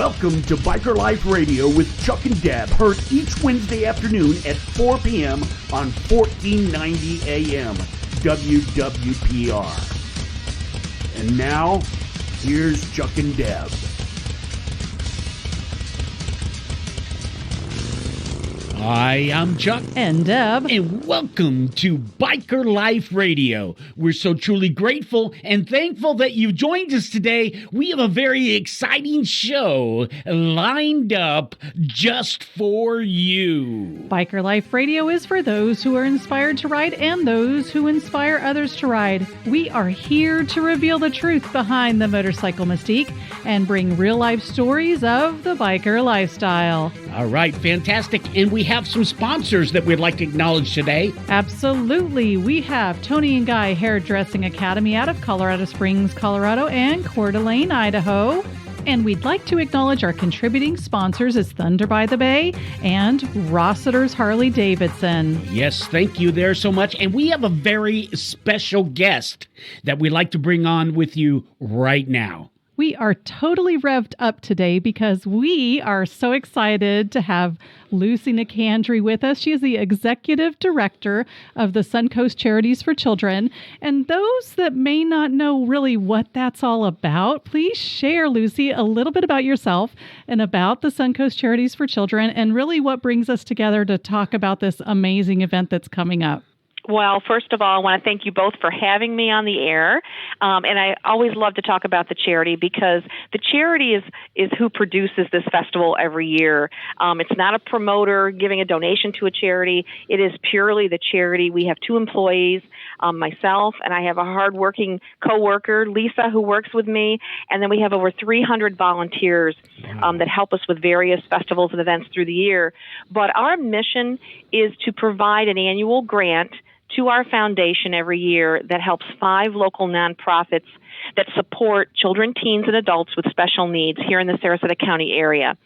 Welcome to Biker Life Radio with Chuck-n-Deb, heard each Wednesday afternoon at 4 p.m. on 1490 AM WWPR. And now, here's Chuck-n-Deb. Hi, I'm Chuck. And Deb. And welcome to Biker Life Radio. We're so truly grateful and thankful that you've joined us today. We have a very exciting show lined up just for you. Biker Life Radio is for those who are inspired to ride and those who inspire others to ride. We are here to reveal the truth behind the motorcycle mystique and bring real-life stories of the biker lifestyle. All right, fantastic. And we have some sponsors that we'd like to acknowledge today. Absolutely. We have TONI&GUY Hairdressing Academy out of Colorado Springs, Colorado, and Coeur d'Alene, Idaho. And we'd like to acknowledge our contributing sponsors as Thunder by the Bay and Rossiter's Harley Davidson. Yes, thank you there so much. And we have a very special guest that we'd like to bring on with you right now. We are totally revved up today because we are so excited to have Lucy Nicandri with us. She is the Executive Director of the Suncoast Charities for Children. And those that may not know really what that's all about, please share, Lucy, a little bit about yourself and about the Suncoast Charities for Children and really what brings us together to talk about this amazing event that's coming up. Well, first of all, I want to thank you both for having me on the air. And I always love to talk about the charity because the charity is who produces this festival every year. It's not a promoter giving a donation to a charity. It is purely the charity. We have 2 employees, myself, and I have a hardworking coworker, Lisa, who works with me. And then we have over 300 volunteers that help us with various festivals and events through the year. But our mission is to provide an annual grant to our foundation every year that helps 5 local nonprofits that support children, teens, and adults with special needs here in the Sarasota County area.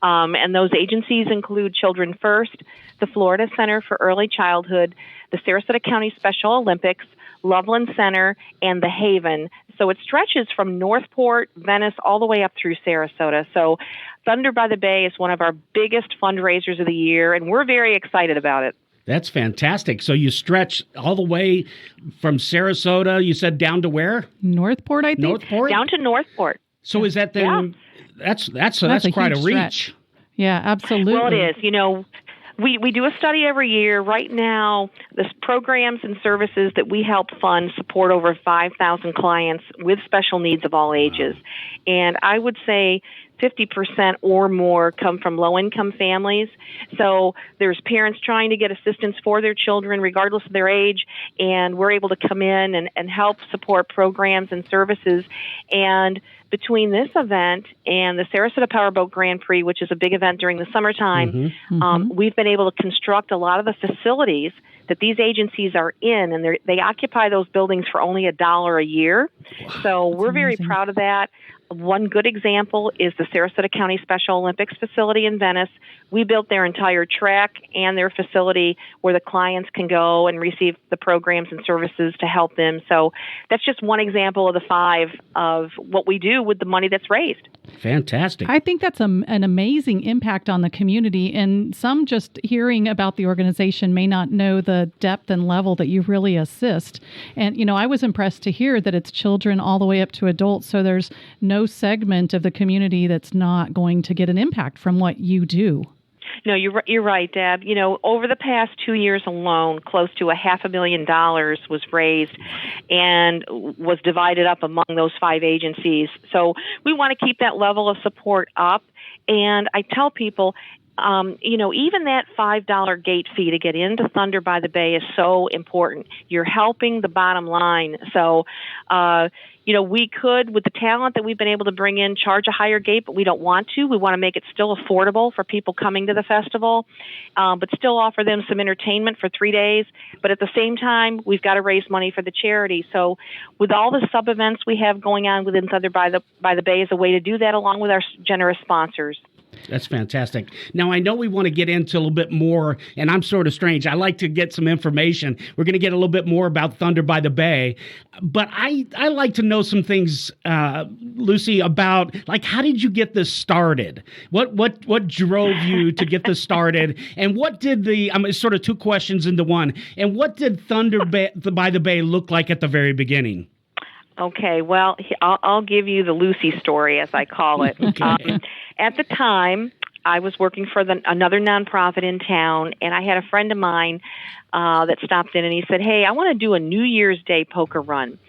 And those agencies include Children First, the Florida Center for Early Childhood, the Sarasota County Special Olympics, Loveland Center, and the Haven. So it stretches from Northport, Venice, all the way up through Sarasota. So Thunder by the Bay is one of our biggest fundraisers of the year, and we're very excited about it. That's fantastic. So you stretch all the way from Sarasota, you said down to where? Northport, I think. Northport? Down to Northport. So is that then, that's quite a reach. Stretch. Yeah, absolutely. Well, it is. You know, we do a study every year. Right now, the programs and services that we help fund support over 5,000 clients with special needs of all ages. And I would say 50% or more come from low-income families. So there's parents trying to get assistance for their children regardless of their age, and we're able to come in and help support programs and services. And between this event and the Sarasota Powerboat Grand Prix, which is a big event during the summertime, we've been able to construct a lot of the facilities that these agencies are in, and they occupy those buildings for only $1 a year. So we're very proud of that. One good example is the Sarasota County Special Olympics facility in Venice. We built their entire track and their facility where the clients can go and receive the programs and services to help them. So that's just one example of the 5 of what we do with the money that's raised. Fantastic. I think that's an amazing impact on the community, and some just hearing about the organization may not know the depth and level that you really assist. And, you know, I was impressed to hear that it's children all the way up to adults, so there's no segment of the community that's not going to get an impact from what you do. No, you're right, Deb. You know, over the past 2 years alone, close to $500,000 was raised and was divided up among those 5 agencies. So we want to keep that level of support up. And I tell people, you know, even that $5 gate fee to get into Thunder by the Bay is so important. You're helping the bottom line. So, you know, we could, with the talent that we've been able to bring in, charge a higher gate, but we don't want to. We want to make it still affordable for people coming to the festival, but still offer them some entertainment for 3 days. But at the same time, we've got to raise money for the charity. So with all the sub-events we have going on within Thunder by the Bay is a way to do that along with our generous sponsors. That's fantastic. Now, I know we want to get into a little bit more, and I'm sort of strange. I like to get some information. We're going to get a little bit more about Thunder by the Bay, but I like to know some things, Lucy, about, like, how did you get this started? What drove you to get this started? And what did it's sort of two questions into one. And what did Thunder by the Bay look like at the very beginning? Okay, well, I'll give you the Lucy story, as I call it. Okay. At the time, I was working for another nonprofit in town, and I had a friend of mine that stopped in, and he said, "Hey, I want to do a New Year's Day poker run."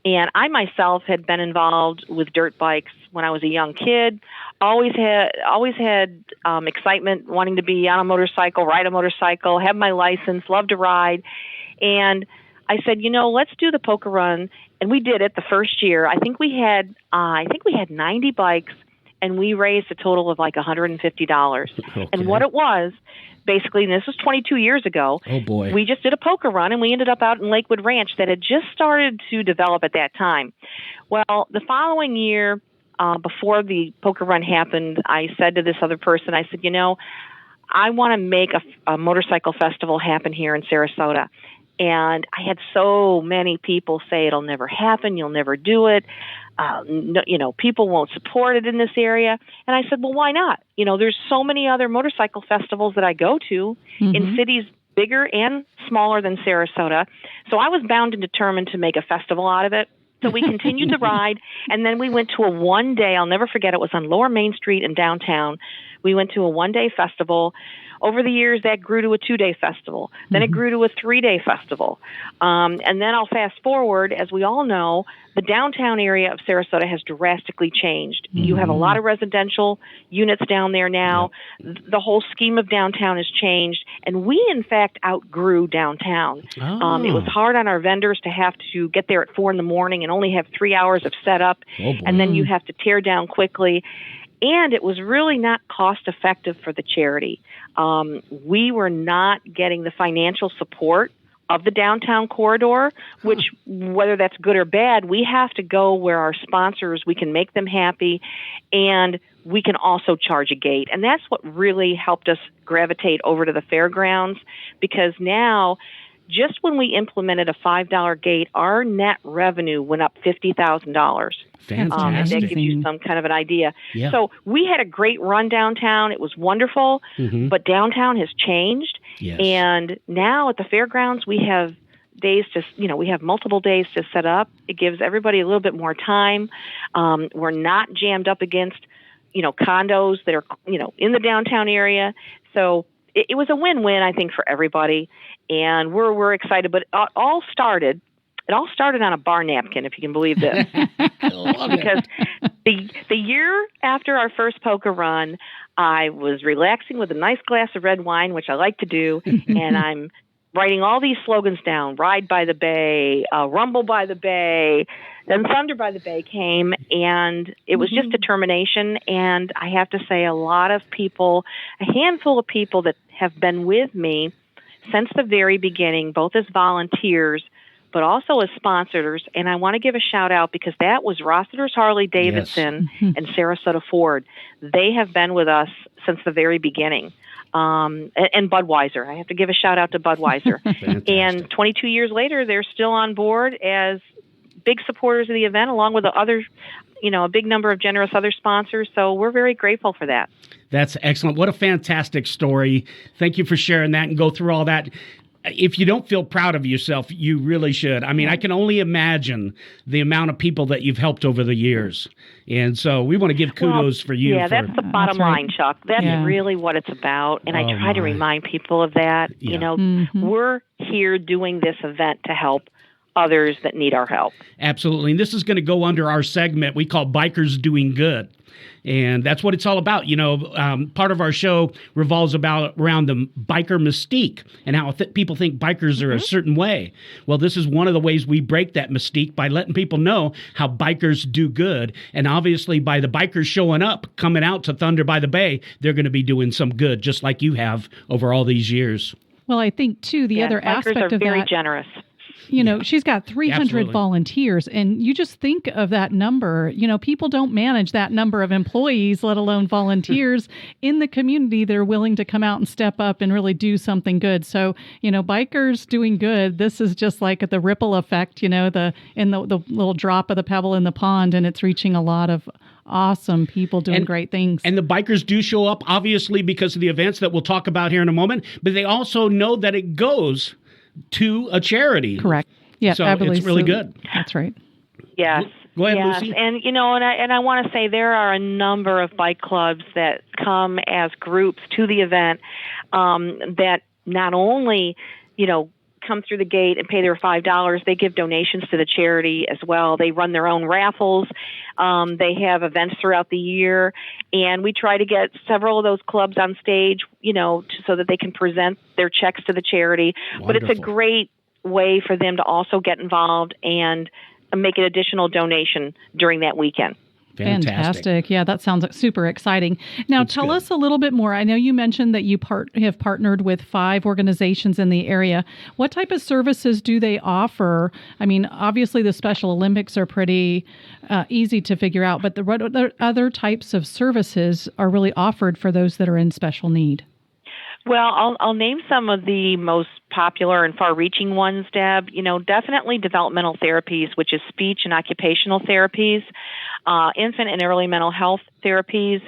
And I myself had been involved with dirt bikes when I was a young kid. Always had excitement, wanting to be on a motorcycle, ride a motorcycle, have my license, love to ride. And I said, let's do the poker run. And we did it the first year. I think we had 90 bikes, and we raised a total of like $150. Okay. And what it was, basically, and this was 22 years ago. Oh boy! We just did a poker run, and we ended up out in Lakewood Ranch that had just started to develop at that time. Well, the following year, before the poker run happened, I said to this other person, I said, I want to make a motorcycle festival happen here in Sarasota. And I had so many people say it'll never happen, you'll never do it. People won't support it in this area. And I said, well, why not? There's so many other motorcycle festivals that I go to in cities bigger and smaller than Sarasota. So I was bound and determined to make a festival out of it. So we continued the ride, and then we went to a one-day, I'll never forget, it was on Lower Main Street in downtown. We went to a one-day festival. Over the years, that grew to a two-day festival. Then it grew to a three-day festival. And then I'll fast forward. As we all know, the downtown area of Sarasota has drastically changed. You have a lot of residential units down there now. Yep. The whole scheme of downtown has changed. And we, in fact, outgrew downtown. It was hard on our vendors to have to get there at 4 a.m. and only have 3 hours of setup. And then you have to tear down quickly. And it was really not cost-effective for the charity. We were not getting the financial support of the downtown corridor, which, whether that's good or bad, we have to go where our sponsors, we can make them happy, and we can also charge a gate. And that's what really helped us gravitate over to the fairgrounds, because now, just when we implemented a $5 gate, our net revenue went up $50,000. Fantastic. That gives you some kind of an idea. Yeah. So we had a great run downtown. It was wonderful, but downtown has changed. Yes. And now at the fairgrounds, we have days we have multiple days to set up. It gives everybody a little bit more time. We're not jammed up against, condos that are, in the downtown area. So it was a win-win, I think, for everybody. And we're excited. But it all started on a bar napkin, if you can believe this. Because the year after our first poker run, I was relaxing with a nice glass of red wine, which I like to do, and I'm writing all these slogans down: Ride by the Bay, Rumble by the Bay. Then Thunder by the Bay came, and it was just determination. And I have to say, a handful of people that have been with me since the very beginning, both as volunteers, but also as sponsors. And I want to give a shout out, because that was Rossiter's Harley Davidson and Sarasota Ford. They have been with us since the very beginning. And Budweiser. I have to give a shout out to Budweiser. And 22 years later, they're still on board as big supporters of the event, along with the other, a big number of generous other sponsors. So we're very grateful for that. That's excellent. What a fantastic story. Thank you for sharing that and go through all that. If you don't feel proud of yourself, you really should. I mean, I can only imagine the amount of people that you've helped over the years. And so we want to give kudos for you. Yeah, that's the bottom line, Chuck. That's really what it's about. And I try to remind people of that. Yeah. We're here doing this event to help others that need our help. Absolutely. And this is going to go under our segment we call Bikers Doing Good. And that's what it's all about. Part of our show revolves around the biker mystique and how people think bikers are a certain way. Well, this is one of the ways we break that mystique by letting people know how bikers do good. And obviously, by the bikers showing up, coming out to Thunder by the Bay, they're going to be doing some good, just like you have over all these years. Well, I think, too, the other aspect of that... Bikers are very generous. she's got 300 Absolutely. volunteers, and you just think of that number. People don't manage that number of employees, let alone volunteers in the community that are willing to come out and step up and really do something good. So, bikers doing good. This is just like the ripple effect, the little drop of the pebble in the pond, and it's reaching a lot of awesome people doing great things. And the bikers do show up, obviously, because of the events that we'll talk about here in a moment, but they also know that it goes to a charity. Correct. Yeah, so it's really good. That's right. Yes. Go ahead, yes. Lucy. And I want to say there are a number of bike clubs that come as groups to the event that not only come through the gate and pay their $5, they give donations to the charity as well. They run their own raffles. They have events throughout the year, and we try to get several of those clubs on stage, so that they can present their checks to the charity. Wonderful. But it's a great way for them to also get involved and make an additional donation during that weekend. Fantastic. Yeah, that sounds super exciting. Now, tell us a little bit more. I know you mentioned that you have partnered with 5 organizations in the area. What type of services do they offer? I mean, obviously the Special Olympics are pretty easy to figure out, but what other types of services are really offered for those that are in special need? Well, I'll name some of the most popular and far-reaching ones, Deb. Definitely developmental therapies, which is speech and occupational therapies, infant and early mental health therapies,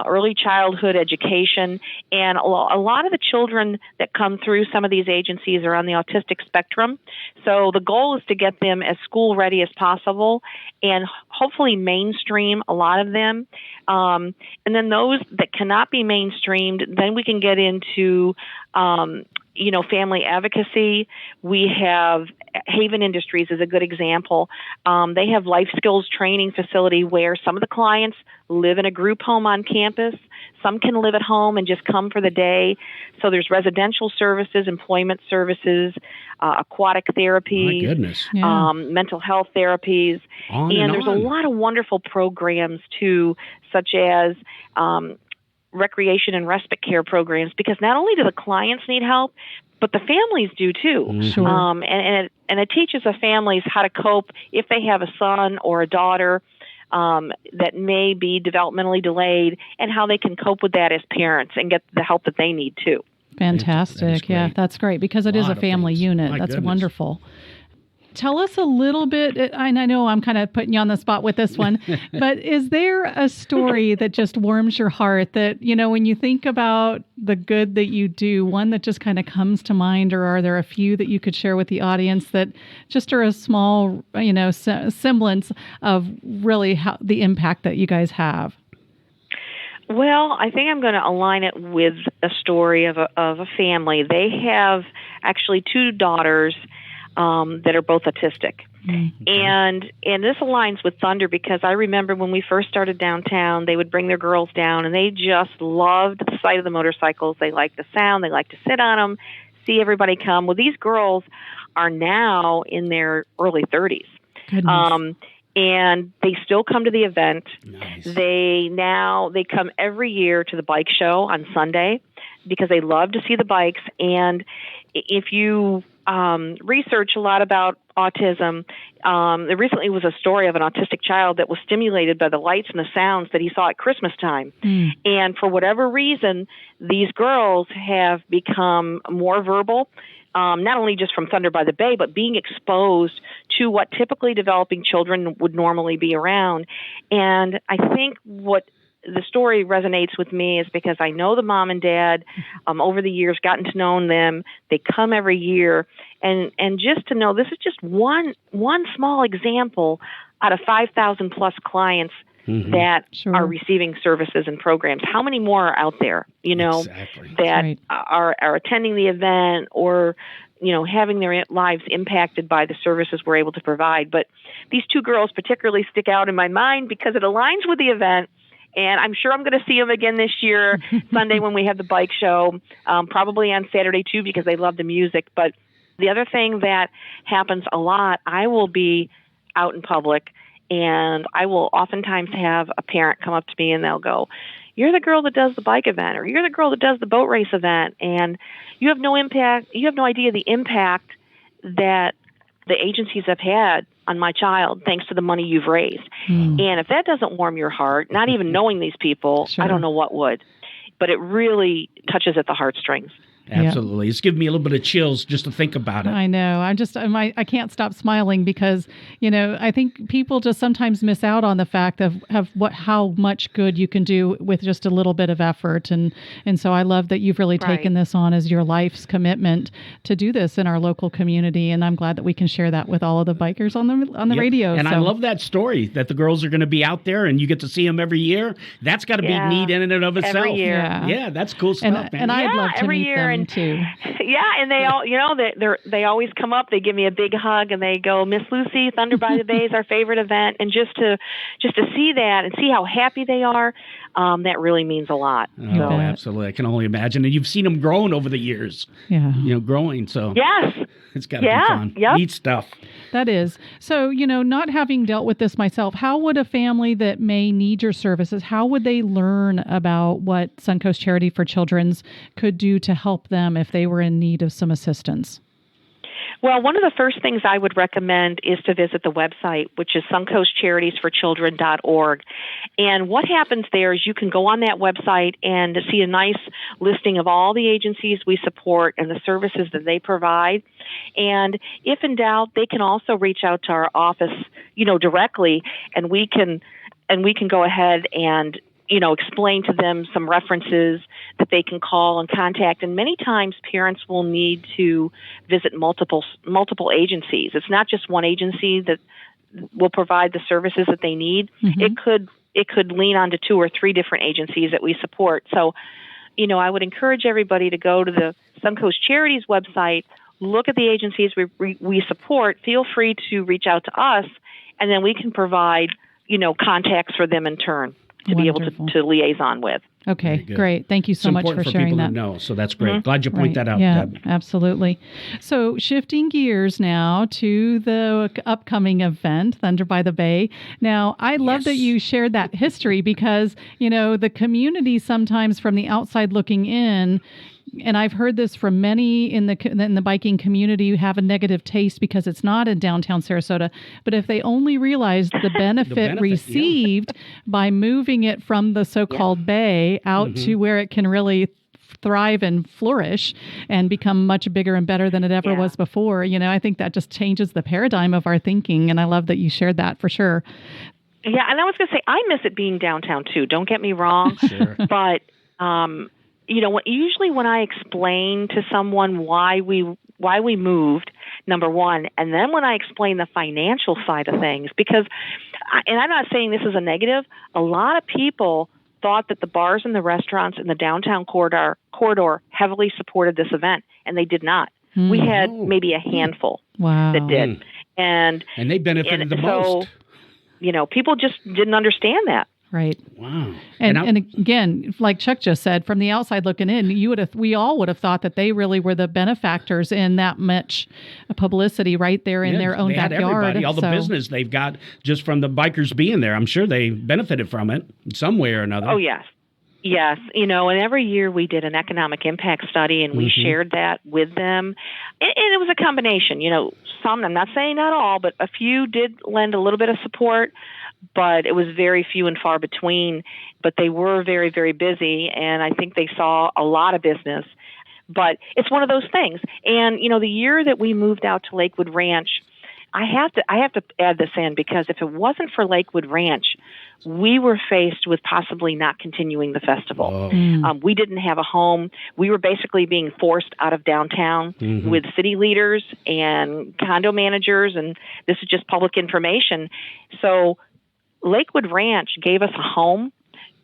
early childhood education, and a lot of the children that come through some of these agencies are on the autistic spectrum. So the goal is to get them as school-ready as possible and hopefully mainstream a lot of them. And then those that cannot be mainstreamed, then we can get into family advocacy. We have Haven Industries is a good example. They have life skills training facility where some of the clients live in a group home on campus. Some can live at home and just come for the day. So there's residential services, employment services, aquatic therapies, My goodness. Mental health therapies. And there's a lot of wonderful programs too, such as recreation and respite care programs, because not only do the clients need help, but the families do too. Sure. And it teaches the families how to cope if they have a son or a daughter that may be developmentally delayed, and how they can cope with that as parents and get the help that they need too. Fantastic. Yeah, that's great, because it is a family unit. That's wonderful. Tell us a little bit, and I know I'm kind of putting you on the spot with this one, but is there a story that just warms your heart that, when you think about the good that you do, one that just kind of comes to mind, or are there a few that you could share with the audience that just are a small, semblance of really how the impact that you guys have? Well, I think I'm going to align it with a story of a family. They have actually 2 daughters that are both autistic. Mm-hmm. And this aligns with Thunder, because I remember when we first started downtown, they would bring their girls down, and they just loved the sight of the motorcycles. They liked the sound. They liked to sit on them, see everybody come. Well, these girls are now in their early 30s. Goodness. And they still come to the event. Nice. They come every year to the bike show on Sunday because they love to see the bikes. And if you research a lot about autism, there recently was a story of an autistic child that was stimulated by the lights and the sounds that he saw at Christmas time. Mm. And for whatever reason, these girls have become more verbal, not only just from Thunder by the Bay, but being exposed to what typically developing children would normally be around. And I think what the story resonates with me is because I know the mom and dad over the years, gotten to know them. They come every year, and just to know this is just one small example out of 5,000 plus clients that are receiving services and programs. How many more are out there, that are attending the event or, having their lives impacted by the services we're able to provide? But these 2 girls particularly stick out in my mind because it aligns with the event. And I'm sure I'm going to see them again this year, Sunday when we have the bike show, probably on Saturday too, because they love the music. But the other thing that happens a lot, I will be out in public, and I will oftentimes have a parent come up to me and they'll go, "You're the girl that does the bike event," or "You're the girl that does the boat race event, and you have no idea the impact that the agencies have had on my child thanks to the money you've raised. And if that doesn't warm your heart, not even knowing these people, Sure. I don't know what would. But it really touches at the heartstrings. Absolutely. It's giving me a little bit of chills just to think about it. I know. I can't stop smiling because, I think people just sometimes miss out on the fact of how much good you can do with just a little bit of effort. And so I love that you've really taken this on as your life's commitment to do this in our local community. And I'm glad that we can share that with all of the bikers on the radio. And I love that story that the girls are going to be out there and you get to see them every year. That's got to be neat in and of itself. Every year. Yeah, that's cool stuff, man. And I'd love to meet them too. Yeah, and they all, they always come up. They give me a big hug, and they go, "Miss Lucy, Thunder by the Bay is our favorite event." And just to see that and see how happy they are, that really means a lot. Oh, absolutely! I can only imagine. And you've seen them growing over the years. Yeah, growing. So yes, it's got to be fun. Yep. Neat stuff. That is. So, not having dealt with this myself, how would a family that may need your services, how would they learn about what Suncoast Charity for Children's could do to help them if they were in need of some assistance? Well, one of the first things I would recommend is to visit the website, which is suncoastcharitiesforchildren.org. And what happens there is you can go on that website and see a nice listing of all the agencies we support and the services that they provide. And if in doubt, they can also reach out to our office, directly, and we can go ahead and explain to them some references that they can call and contact. And many times parents will need to visit multiple agencies. It's not just one agency that will provide the services that they need. Mm-hmm. It could lean on to 2 or 3 different agencies that we support. So, I would encourage everybody to go to the Suncoast Charities website, look at the agencies we support, feel free to reach out to us, and then we can provide, contacts for them in turn to Wonderful. be able to liaison with. Okay, great. Thank you so much for sharing that. It's important for people to know, so that's great. Mm-hmm. Glad you point that out, Yeah, Deb. Absolutely. So shifting gears now to the upcoming event, Thunder by the Bay. Now, I love that you shared that history because, the community sometimes from the outside looking in, and I've heard this from many in the biking community who have a negative taste because it's not in downtown Sarasota. But if they only realized the benefit received by moving it from the so-called bay out to where it can really thrive and flourish and become much bigger and better than it ever was before, I think that just changes the paradigm of our thinking. And I love that you shared that for sure. Yeah, and I was going to say, I miss it being downtown too. Don't get me wrong. Sure. But usually when I explain to someone why we moved, number one, and then when I explain the financial side of things, because, and I'm not saying this is a negative, a lot of people thought that the bars and the restaurants in the downtown corridor heavily supported this event, and they did not. We had maybe a handful that did. And they benefited the most. People just didn't understand that. Right. Wow. And again, like Chuck just said, from the outside looking in, we all would have thought that they really were the benefactors in that much publicity right there in their own backyard. Everybody, all the business they've got just from the bikers being there. I'm sure they benefited from it in some way or another. Oh, yes. Yes. And every year we did an economic impact study and we shared that with them. And it was a combination, some, I'm not saying not all, but a few did lend a little bit of support. But it was very few and far between. But they were very, very busy, and I think they saw a lot of business. But it's one of those things. And, the year that we moved out to Lakewood Ranch, I have to add this in because if it wasn't for Lakewood Ranch, we were faced with possibly not continuing the festival. We didn't have a home. We were basically being forced out of downtown with city leaders and condo managers, and this is just public information. So Lakewood Ranch gave us a home,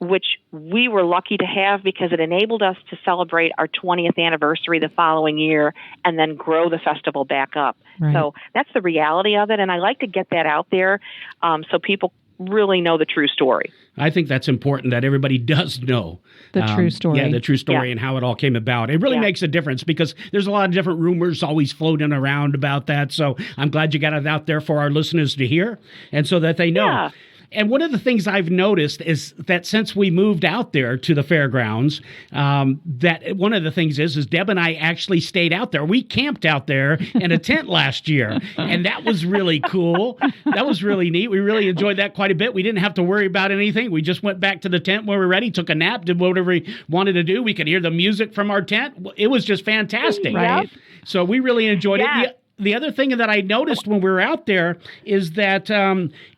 which we were lucky to have because it enabled us to celebrate our 20th anniversary the following year and then grow the festival back up. Right. So that's the reality of it, and I like to get that out there so people really know the true story. I think that's important that everybody does know the true story. Yeah, the true story and how it all came about. It really makes a difference because there's a lot of different rumors always floating around about that. So I'm glad you got it out there for our listeners to hear and so that they know. Yeah. And one of the things I've noticed is that since we moved out there to the fairgrounds, that one of the things is Deb and I actually stayed out there. We camped out there in a tent last year, and that was really cool. That was really neat. We really enjoyed that quite a bit. We didn't have to worry about anything. We just went back to the tent when we were ready, took a nap, did whatever we wanted to do. We could hear the music from our tent. It was just fantastic. Right. So we really enjoyed Yeah. it. The other thing that I noticed when we were out there is that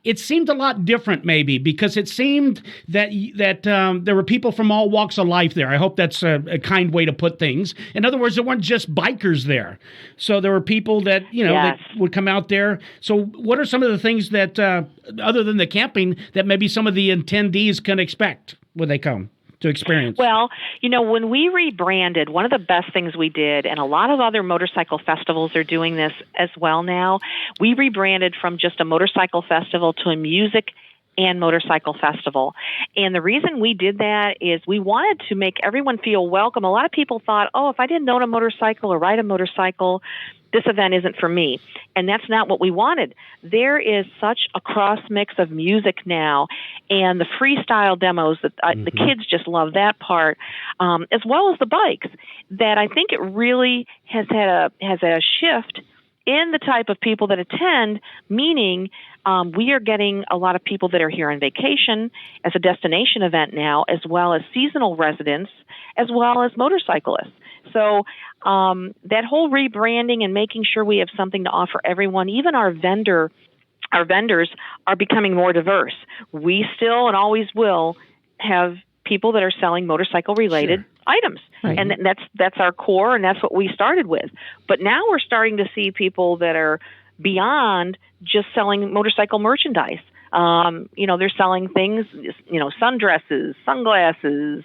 it seemed a lot different, maybe, because it seemed that there were people from all walks of life there. I hope that's a kind way to put things. In other words, there weren't just bikers there. So there were people that, that would come out there. So what are some of the things that, other than the camping, that maybe some of the attendees can expect when they come to experience? Well, when we rebranded, one of the best things we did, and a lot of other motorcycle festivals are doing this as well now, we rebranded from just a motorcycle festival to a music and motorcycle festival. And the reason we did that is we wanted to make everyone feel welcome. A lot of people thought, if I didn't own a motorcycle or ride a motorcycle, this event isn't for me. And that's not what we wanted. There is such a cross mix of music now, and the freestyle demos that the kids just love that part, as well as the bikes, that I think it really has had a shift in the type of people that attend, meaning we are getting a lot of people that are here on vacation as a destination event now, as well as seasonal residents, as well as motorcyclists. So that whole rebranding and making sure we have something to offer everyone, even our vendors are becoming more diverse. We still and always will have people that are selling motorcycle-related items. Right. And that's our core, and that's what we started with. But now we're starting to see people that are beyond just selling motorcycle merchandise. They're selling things, sundresses, sunglasses,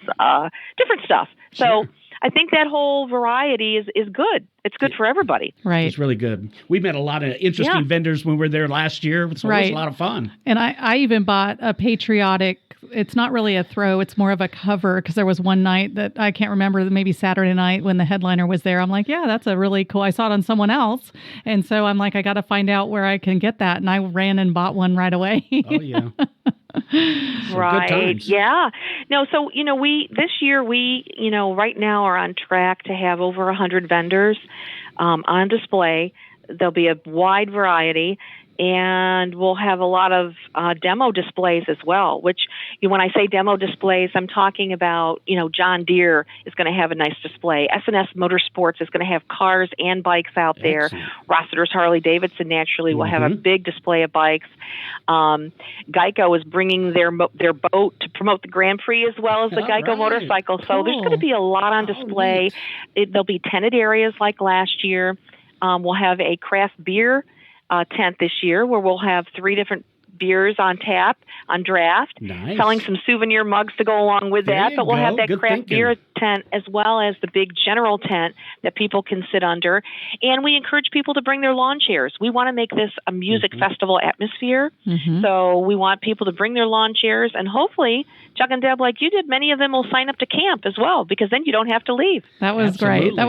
different stuff. So I think that whole variety is good. It's good for everybody. Right. It's really good. We met a lot of interesting vendors when we were there last year. So it was a lot of fun. And I even bought a patriotic, it's not really a throw, it's more of a cover, because there was one night that I can't remember, maybe Saturday night when the headliner was there. I'm like, yeah, that's a really cool, I saw it on someone else. And so I'm like, I got to find out where I can get that. And I ran and bought one right away. Oh, yeah. Right. Yeah. No, so, this year right now are on track to have over 100 vendors on display. There'll be a wide variety, and we'll have a lot of demo displays as well, which when I say demo displays, I'm talking about, John Deere is going to have a nice display. S&S Motorsports is going to have cars and bikes out there. Rossiter's Harley Davidson naturally will have a big display of bikes. Geico is bringing their boat to promote the Grand Prix, as well as the Geico motorcycle. So there's going to be a lot on display. There'll be tented areas like last year. We'll have a craft beer tent this year, where we'll have 3 different beers on tap, on draft, selling some souvenir mugs to go along with that. But we'll have that craft beer tent, as well as the big general tent that people can sit under. And we encourage people to bring their lawn chairs. We want to make this a music festival atmosphere. So we want people to bring their lawn chairs, and hopefully, Chuck-n-Deb, like you did, many of them will sign up to camp as well, because then you don't have to leave. That was great. That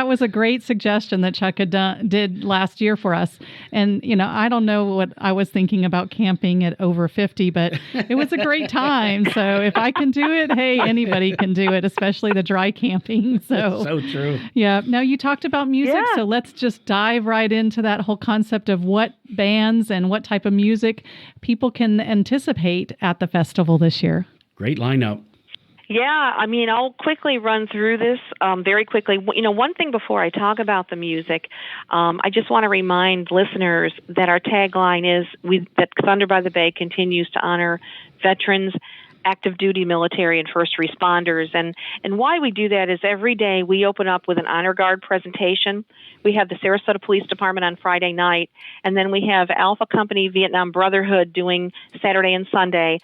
was a great suggestion that Chuck did last year for us. And, I don't know what I was thinking about camping at over 50, but it was a great time. So if I can do it, hey, anybody can do it, especially the dry camping. So true. Yeah. Now, you talked about music, so let's just dive right into that whole concept of what bands and what type of music people can anticipate at the festival this year. Great lineup. Yeah, I'll quickly run through this very quickly. One thing before I talk about the music, I just want to remind listeners that our tagline is that Thunder by the Bay continues to honor veterans, active duty military, and first responders. And why we do that is every day we open up with an honor guard presentation. We have the Sarasota Police Department on Friday night, and then we have Alpha Company Vietnam Brotherhood doing Saturday and Sunday,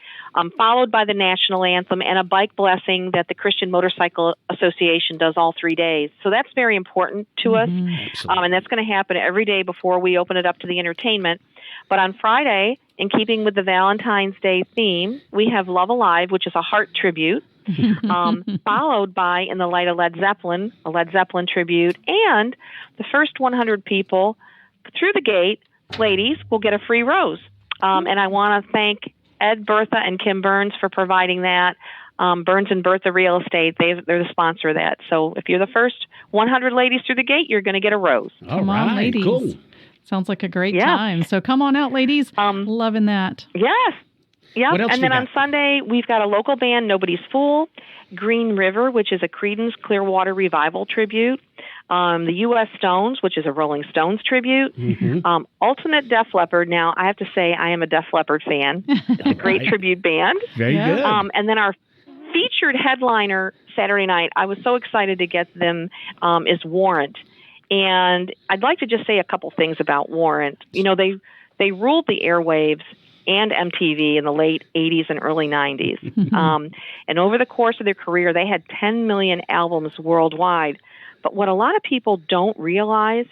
followed by the national anthem and a bike blessing that the Christian Motorcycle Association does all 3 days. So that's very important to us, and that's going to happen every day before we open it up to the entertainment. But on Friday, in keeping with the Valentine's Day theme, we have Love Alive, which is a heart tribute, followed by In the Light of Led Zeppelin, a Led Zeppelin tribute, and the first 100 people through the gate, ladies, will get a free rose. And I want to thank Ed, Bertha, and Kim Burns for providing that. Burns and Bertha Real Estate, they're the sponsor of that. So if you're the first 100 ladies through the gate, you're going to get a rose. Come on, ladies. Cool. Sounds like a great time. So come on out, ladies. Loving that. Yes. Yep. And then on Sunday, we've got a local band, Nobody's Fool, Green River, which is a Creedence Clearwater Revival tribute, the U.S. Stones, which is a Rolling Stones tribute, Ultimate Def Leppard. Now, I have to say, I am a Def Leppard fan. It's a great tribute band. Very good. And then our featured headliner Saturday night, I was so excited to get them, is Warrant. And I'd like to just say a couple things about Warrant. You know, they ruled the airwaves and MTV in the late 80s and early 90s. And over the course of their career, they had 10 million albums worldwide. But what a lot of people don't realize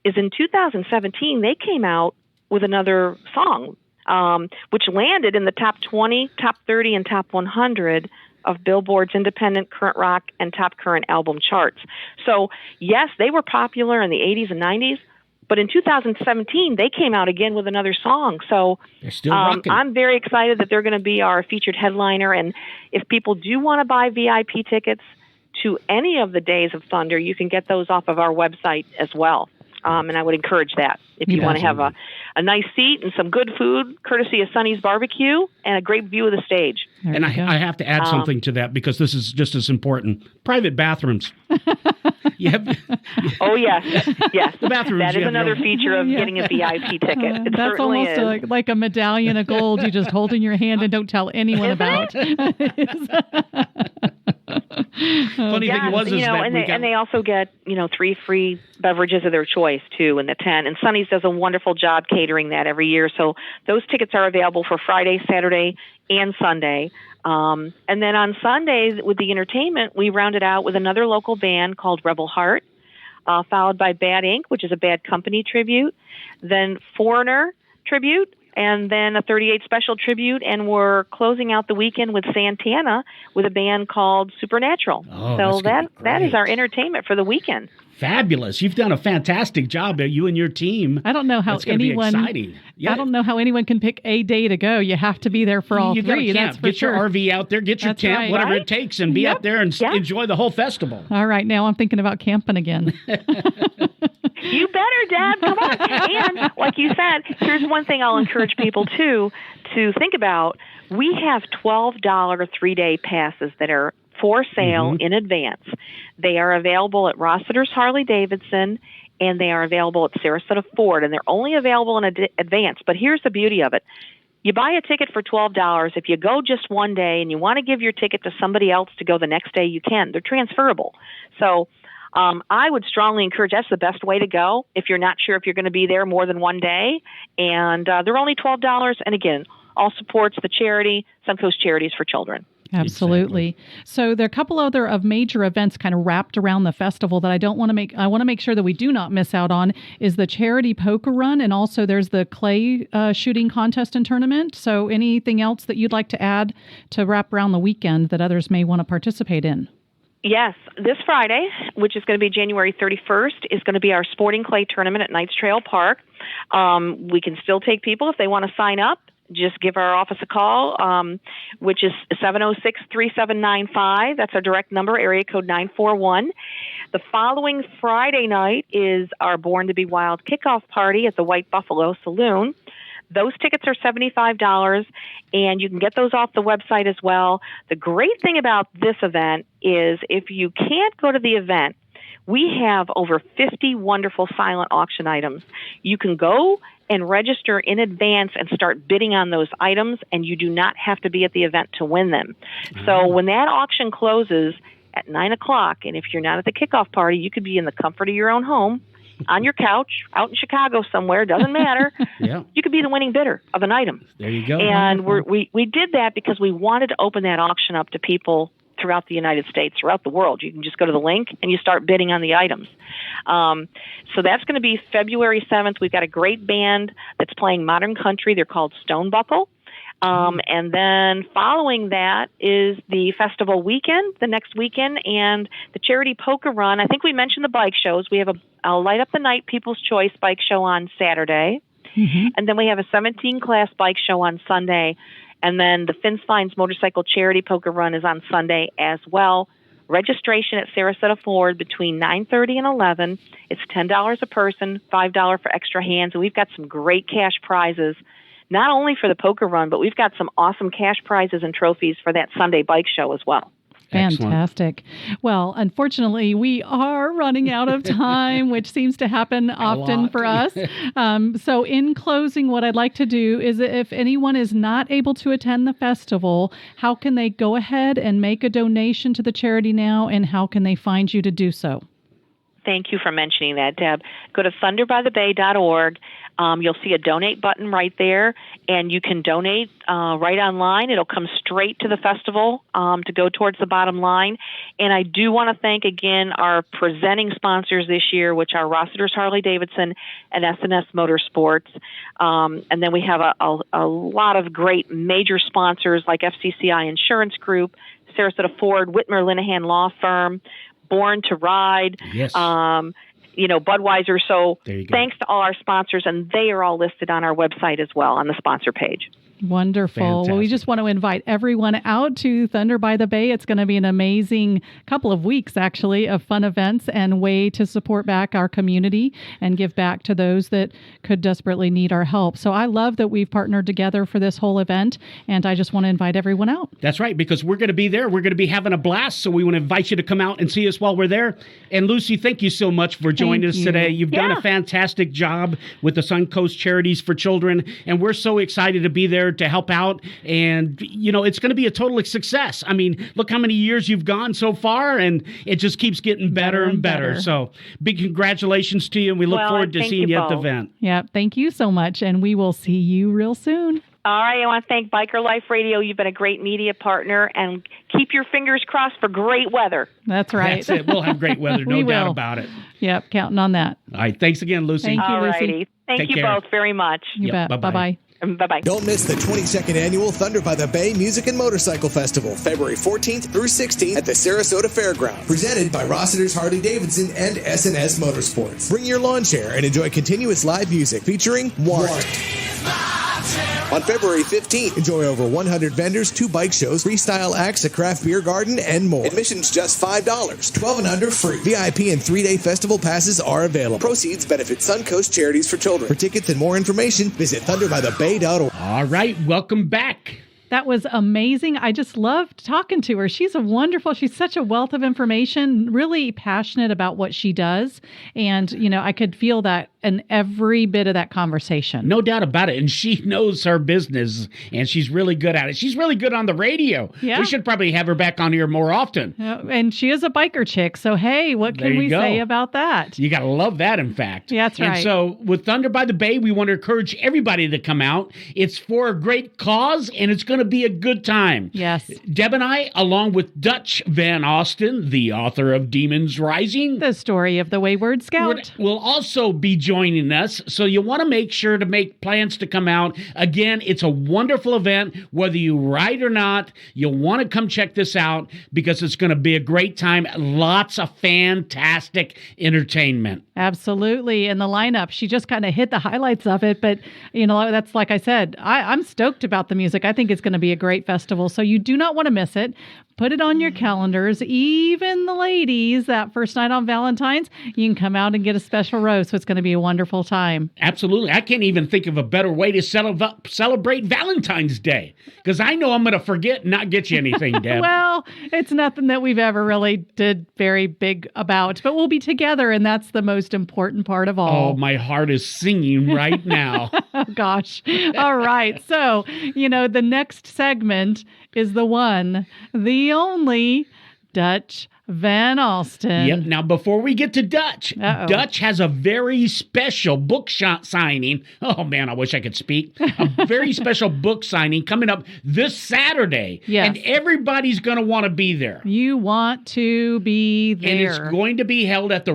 is in 2017, they came out with another song, which landed in the top 20, top 30, and top 100 of Billboard's independent current rock and top current album charts. So, yes, they were popular in the 80s and 90s, but in 2017, they came out again with another song. So they're still rocking. I'm very excited that they're going to be our featured headliner. And if people do want to buy VIP tickets to any of the Days of Thunder, you can get those off of our website as well. And I would encourage that if you want to have a nice seat and some good food, courtesy of Sonny's Barbecue, and a great view of the stage. And I have to add something to that because this is just as important. Private bathrooms. Oh, yes. Yes. The bathrooms. That is another feature of getting a VIP ticket. It That's almost like a medallion of gold you just hold in your hand and don't tell anyone about. Funny thing was, and they also get 3 free beverages of their choice too in the tent. And Sonny's does a wonderful job catering that every year. So those tickets are available for Friday, Saturday, and Sunday. And then on Sundays with the entertainment, we rounded out with another local band called Rebel Heart, followed by Bad Inc., which is a Bad Company tribute, then Foreigner tribute, and then a 38 Special tribute, and we're closing out the weekend with Santana with a band called Supernatural. So that is our entertainment for the weekend. Fabulous. You've done a fantastic job, you and your team. I don't know how anyone I don't know how anyone can pick a day to go. You have to be there for all three. That's for sure. Get your RV out there, get your tent, whatever it takes, and be out there and enjoy the whole festival. All right, now I'm thinking about camping again. You better, Deb. Come on. And like you said, here's one thing I'll encourage people to think about. We have $12 3-day passes that are for sale in advance. They are available at Rossiter's Harley Davidson, and they are available at Sarasota Ford, and they're only available in advance. But here's the beauty of it. You buy a ticket for $12. If you go just one day and you want to give your ticket to somebody else to go the next day, you can. They're transferable. So I would strongly encourage, that's the best way to go if you're not sure if you're going to be there more than one day. And they're only $12. And again, all supports the charity, Suncoast Charities for Children. Absolutely. Exactly. So there are a couple other of major events kind of wrapped around the festival that I want to make sure that we do not miss out on is the charity poker run, and also there's the clay shooting contest and tournament. So anything else that you'd like to add to wrap around the weekend that others may want to participate in? Yes, this Friday, which is going to be January 31st, is going to be our sporting clay tournament at Knights Trail Park. We can still take people if they want to sign up. Just give our office a call, which is 706-3795. That's our direct number, area code 941. The following Friday night is our Born to Be Wild kickoff party at the White Buffalo Saloon. Those tickets are $75, and you can get those off the website as well. The great thing about this event is if you can't go to the event, we have over 50 wonderful silent auction items. You can go and register in advance and start bidding on those items, and you do not have to be at the event to win them. So when that auction closes at 9 o'clock, and if you're not at the kickoff party, you could be in the comfort of your own home, on your couch, out in Chicago somewhere, doesn't matter. You could be the winning bidder of an item. There you go. And we did that because we wanted to open that auction up to people throughout the United States, throughout the world. You can just go to the link and you start bidding on the items. So that's going to be February 7th. We've got a great band that's playing modern country. They're called Stonebuckle. And then following that is the festival weekend, the next weekend, and the charity poker run. I think we mentioned the bike shows. We have a Light Up the Night People's Choice bike show on Saturday. And then we have a 17-class bike show on Sunday. And then the Finspine's Motorcycle Charity Poker Run is on Sunday as well. Registration at Sarasota Ford between 9:30 and 11. It's $10 a person, $5 for extra hands, and we've got some great cash prizes, not only for the poker run, but we've got some awesome cash prizes and trophies for that Sunday bike show as well. Fantastic. Excellent. Well, unfortunately, we are running out of time, which seems to happen often for us. So in closing, what I'd like to do is if anyone is not able to attend the festival, how can they go ahead and make a donation to the charity now, and how can they find you to do so? Thank you for mentioning that, Deb. Go to thunderbythebay.org. You'll see a donate button right there, and you can donate right online. It'll come straight to the festival to go towards the bottom line. And I do want to thank again our presenting sponsors this year, which are Rossiter's Harley Davidson and S&S Motorsports. And then we have a lot of great major sponsors like FCCI Insurance Group, Sarasota Ford, Whitmer Linehan Law Firm, Born to Ride. Yes. Budweiser. So thanks to all our sponsors, and they are all listed on our website as well on the sponsor page. Wonderful. Fantastic. Well, we just want to invite everyone out to Thunder by the Bay. It's going to be an amazing couple of weeks, actually, of fun events and way to support back our community and give back to those that could desperately need our help. So I love that we've partnered together for this whole event, and I just want to invite everyone out. That's right, because we're going to be there. We're going to be having a blast, so we want to invite you to come out and see us while we're there. And Lucy, thank you so much for joining us today. You've done a fantastic job with the Suncoast Charities for Children, and we're so excited to be there to help out. And, it's going to be a total success. I mean, look how many years you've gone so far, and it just keeps getting better and better. So big congratulations to you, and we look forward to seeing you at the event. Yeah, thank you so much, and we will see you real soon. All right, I want to thank Biker Life Radio. You've been a great media partner, and keep your fingers crossed for great weather. That's right. That's it. We'll have great weather, no doubt about it. Yep, counting on that. All right, thanks again, Lucy. Thank you, Lucy. Alrighty. Thank you both very much. You bet. Bye-bye. Bye-bye. Don't miss the 22nd Annual Thunder by the Bay Music and Motorcycle Festival, February 14th through 16th at the Sarasota Fairgrounds. Presented by Rossiter's Harley Davidson and S&S Motorsports. Bring your lawn chair and enjoy continuous live music featuring Warrant. On February 15th, enjoy over 100 vendors, 2 bike shows, freestyle acts, a craft beer garden, and more. Admission's just $5. 12 and under free. VIP and 3-day festival passes are available. Proceeds benefit Suncoast Charities for Children. For tickets and more information, visit thunderbythebay.org. All right, welcome back. That was amazing. I just loved talking to her. She's such a wealth of information, really passionate about what she does. And, I could feel that in every bit of that conversation. No doubt about it. And she knows her business, and she's really good at it. She's really good on the radio. Yeah. We should probably have her back on here more often. And she is a biker chick. So, hey, what can we say about that? You got to love that, in fact. Yeah, that's right. And so with Thunder by the Bay, we want to encourage everybody to come out. It's for a great cause, and it's going to be a good time. Yes. Deb and I, along with Dutch Van Alstin, the author of Demons Rising, the story of the Wayward Scout, will also be joining us. So you want to make sure to make plans to come out. Again, it's a wonderful event. Whether you ride or not, you'll want to come check this out because it's going to be a great time. Lots of fantastic entertainment. Absolutely. And the lineup, she just kind of hit the highlights of it. But, that's like I said, I'm stoked about the music. I think it's going to be a great festival. So you do not want to miss it. Put it on your calendars. Even the ladies, that first night on Valentine's, you can come out and get a special rose. So it's going to be a wonderful time. Absolutely. I can't even think of a better way to celebrate Valentine's Day, because I know I'm going to forget and not get you anything, Deb. Well, it's nothing that we've ever really did very big about, but we'll be together, and that's the most important part of all. Oh, my heart is singing right now. Oh, gosh. All right. So, the next segment is the one, the only Dutch Van Alstin. Yep. Now, before we get to Dutch, Dutch has a very special book signing. Oh, man, I wish I could speak. A very special book signing coming up this Saturday. Yes. And everybody's going to want to be there. You want to be there. And it's going to be held at the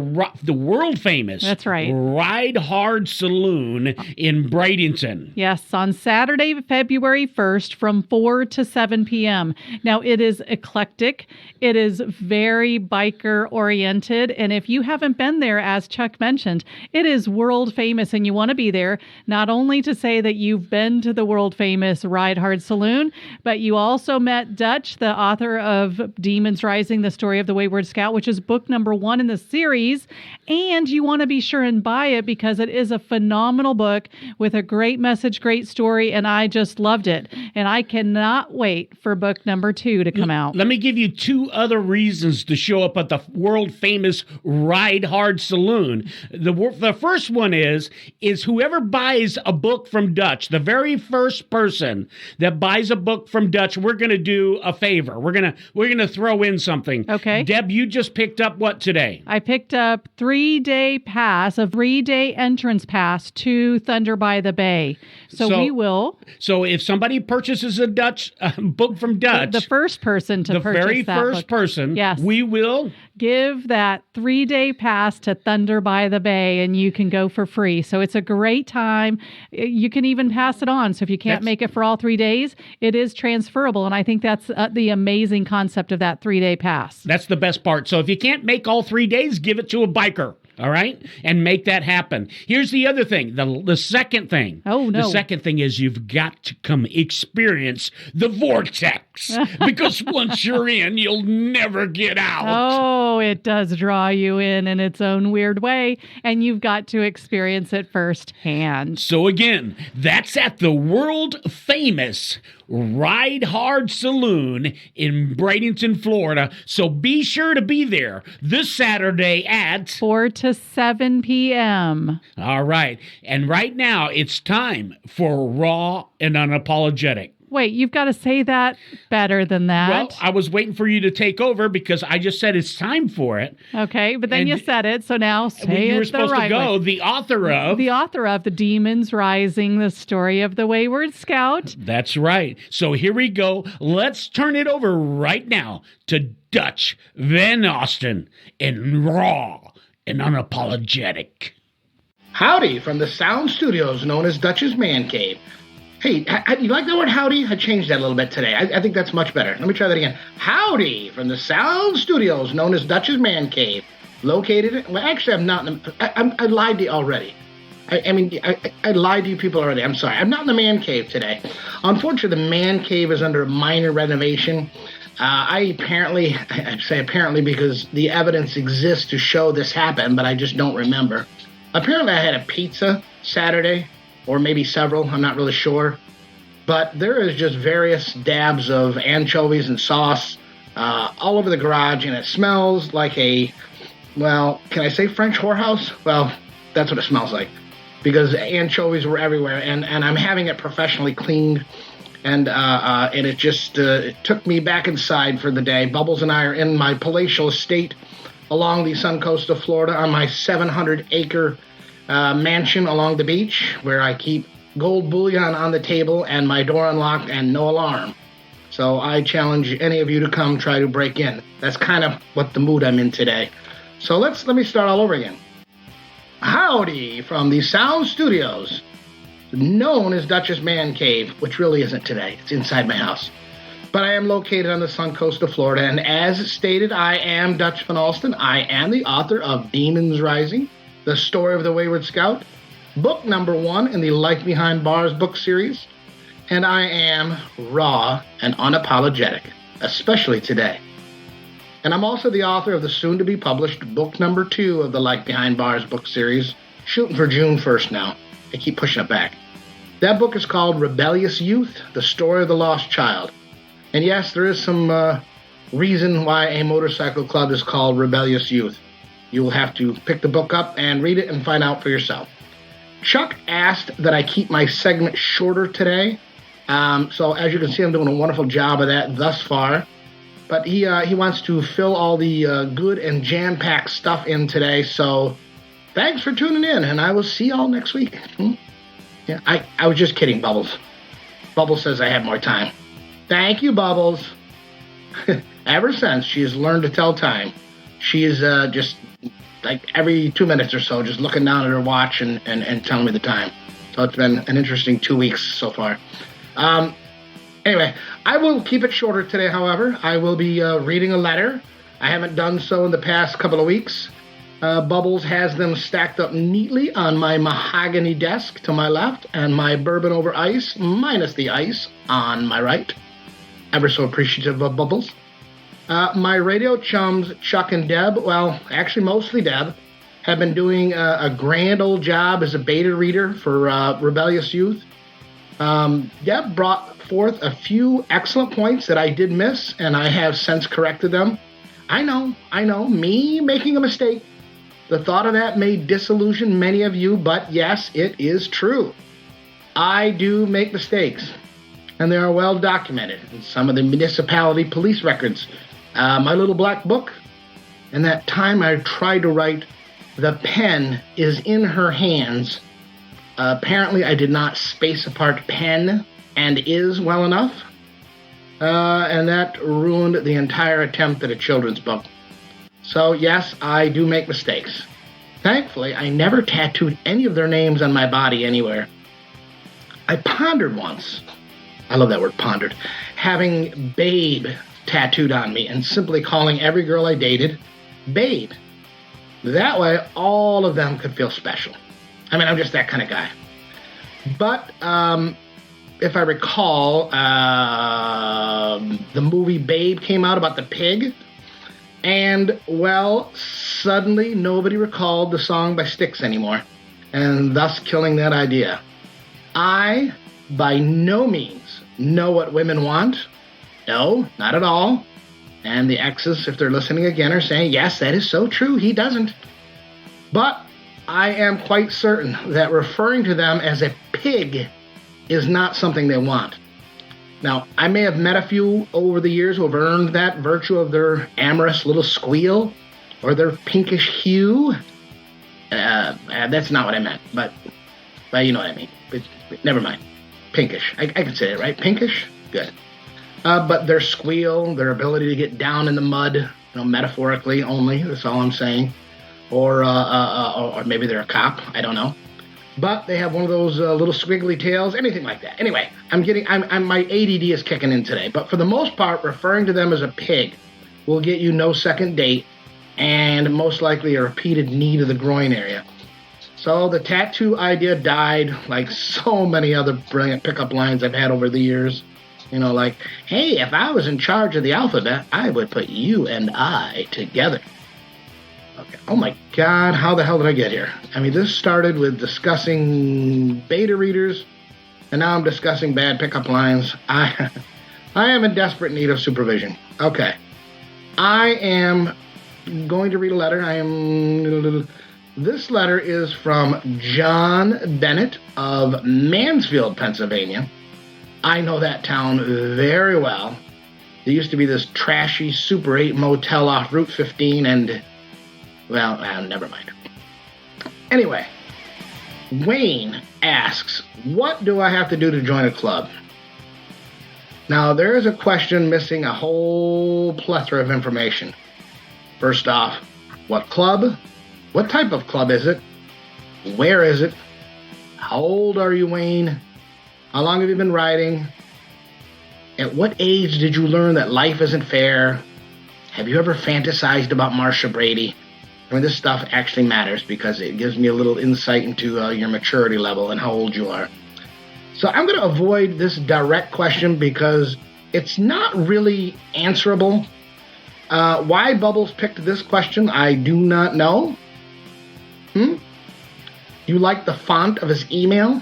world famous That's right. Ride Hard Saloon in Bradenton. Yes, on Saturday, February 1st from 4 to 7 p.m. Now, it is eclectic. It is very very biker oriented. And if you haven't been there, as Chuck mentioned, it is world famous and you want to be there, not only to say that you've been to the world famous Ride Hard Saloon, but you also met Dutch, the author of Demons Rising, the story of the Wayward Scout, which is book number 1 in the series. And you want to be sure and buy it because it is a phenomenal book with a great message, great story. And I just loved it. And I cannot wait for book number 2 to come out. Let me give you 2 other reasons to show up at the world famous Ride Hard Saloon. The first one is whoever buys a book from Dutch, the very first person that buys a book from Dutch, we're going to do a favor. We're going to throw in something. Okay. Deb, you just picked up what today? I picked up 3-day pass, a 3-day entrance pass to Thunder by the Bay. So we will. So if somebody purchases a Dutch book from Dutch, the first person to purchase very that first book, person, yes, we will give that 3-day pass to Thunder by the Bay, and you can go for free. So it's a great time. You can even pass it on. So if you can't make it for all 3 days, it is transferable. And I think that's the amazing concept of that 3-day pass. That's the best part. So if you can't make all 3 days, give it to a biker. All right? And make that happen. Here's the other thing, the second thing. Oh, no. The second thing is you've got to come experience the vortex. Because once you're in, you'll never get out. Oh, it does draw you in its own weird way. And you've got to experience it firsthand. So again, that's at the world famous Ride Hard Saloon in Bradenton, Florida. So be sure to be there this Saturday at 4 to 7 p.m. All right. And right now it's time for Raw and Unapologetic. Wait, you've got to say that better than that. Well, I was waiting for you to take over because I just said it's time for it. Okay, but then you said it, so now say it the right way. You were supposed to go, the author of The Demons Rising, the story of the Wayward Scout. That's right. So here we go. Let's turn it over right now to Dutch Van Alstin in Raw and Unapologetic. Howdy from the sound studios known as Dutch's Man Cave. Hey, you like that word howdy? I changed that a little bit today. I think that's much better. Let me try that again. Howdy from the sound studios known as Dutch's Man Cave. Located, well, actually, I'm not in the, I lied to you already. I lied to you people already. I'm sorry. I'm not in the man cave today. Unfortunately, the man cave is under a minor renovation. I say apparently because the evidence exists to show this happened, but I just don't remember. Apparently, I had a pizza Saturday, or maybe several, I'm not really sure. But there is just various dabs of anchovies and sauce all over the garage, and it smells like a, well, can I say French whorehouse? Well, that's what it smells like, because anchovies were everywhere, and I'm having it professionally cleaned, and it just it took me back inside for the day. Bubbles and I are in my palatial estate along the Suncoast of Florida on my 700-acre mansion along the beach, where I keep gold bullion on the table and my door unlocked and no alarm. So I challenge any of you to come try to break in. That's kind of what the mood I'm in today. So let me start all over again. Howdy from the sound studios known as Dutch's Man Cave, which really isn't today. It's inside my house. But I am located on the Suncoast of Florida, and as stated, I am Dutch Van Alstin. I am the author of Demons Rising, the story of the Wayward Scout, book number 1 in the Life Behind Bars book series, and I am raw and unapologetic, especially today. And I'm also the author of the soon-to-be-published book number 2 of the Life Behind Bars book series, shooting for June 1st now. I keep pushing it back. That book is called Rebellious Youth, the Story of the Lost Child. And yes, there is some reason why a motorcycle club is called Rebellious Youth. You will have to pick the book up and read it and find out for yourself. Chuck asked that I keep my segment shorter today. So as you can see, I'm doing a wonderful job of that thus far. But he wants to fill all the good and jam-packed stuff in today. So thanks for tuning in, and I will see y'all next week. Yeah, I was just kidding, Bubbles. Bubbles says I have more time. Thank you, Bubbles. Ever since she has learned to tell time, she is just like every 2 minutes or so just looking down at her watch and telling me the time. So it's been an interesting 2 weeks so far. Anyway, I will keep it shorter today, however. I will be reading a letter I haven't done so in the past couple of weeks. Bubbles has them stacked up neatly on my mahogany desk to my left and my bourbon over ice, minus the ice, on my right. Ever so appreciative of Bubbles. My radio chums, Chuck and Deb, well, actually mostly Deb, have been doing a grand old job as a beta reader for rebellious youth. Deb brought forth a few excellent points that I did miss, and I have since corrected them. I know, me making a mistake. The thought of that may disillusion many of you, but yes, it is true. I do make mistakes, and they are well documented in some of the municipality police records. My little black book, and that time I tried to write, "The pen is in her hands." Apparently I did not space apart pen and is well enough, and that ruined the entire attempt at a children's book. So yes, I do make mistakes. Thankfully, I never tattooed any of their names on my body anywhere. I pondered once, I love that word, pondered, having Babe tattooed on me and simply calling every girl I dated Babe. That way, all of them could feel special. I mean, I'm just that kind of guy. But if I recall, the movie Babe came out about the pig. And, well, suddenly nobody recalled the song by Styx anymore, and thus killing that idea. I, by no means, know what women want. No, not at all. And the exes, if they're listening again, are saying, yes, that is so true, he doesn't. But I am quite certain that referring to them as a pig is not something they want. Now, I may have met a few over the years who have earned that virtue of their amorous little squeal or their pinkish hue. That's not what I meant, but you know what I mean. But never mind. Pinkish. I can say it, right? Pinkish? Good. But their squeal, their ability to get down in the mud, metaphorically only, that's all I'm saying. Or maybe they're a cop, I don't know. But they have one of those little squiggly tails, anything like that. Anyway, my ADD is kicking in today. But for the most part, referring to them as a pig will get you no second date and most likely a repeated knee to the groin area. So the tattoo idea died like so many other brilliant pickup lines I've had over the years. Like, hey, if I was in charge of the alphabet, I would put you and I together. Okay. Oh my God, how the hell did I get here? I mean, this started with discussing beta readers, and now I'm discussing bad pickup lines. I am in desperate need of supervision. Okay. I am going to read a letter. This letter is from John Bennett of Mansfield, Pennsylvania. I know that town very well. There used to be this trashy Super 8 motel off Route 15 and... well, never mind. Anyway, Wayne asks, what do I have to do to join a club? Now, there is a question missing a whole plethora of information. First off, what club? What type of club is it? Where is it? How old are you, Wayne? How long have you been riding? At what age did you learn that life isn't fair? Have you ever fantasized about Marsha Brady? I mean, this stuff actually matters because it gives me a little insight into your maturity level and how old you are. So I'm going to avoid this direct question because it's not really answerable. Why Bubbles picked this question, I do not know. You like the font of his email?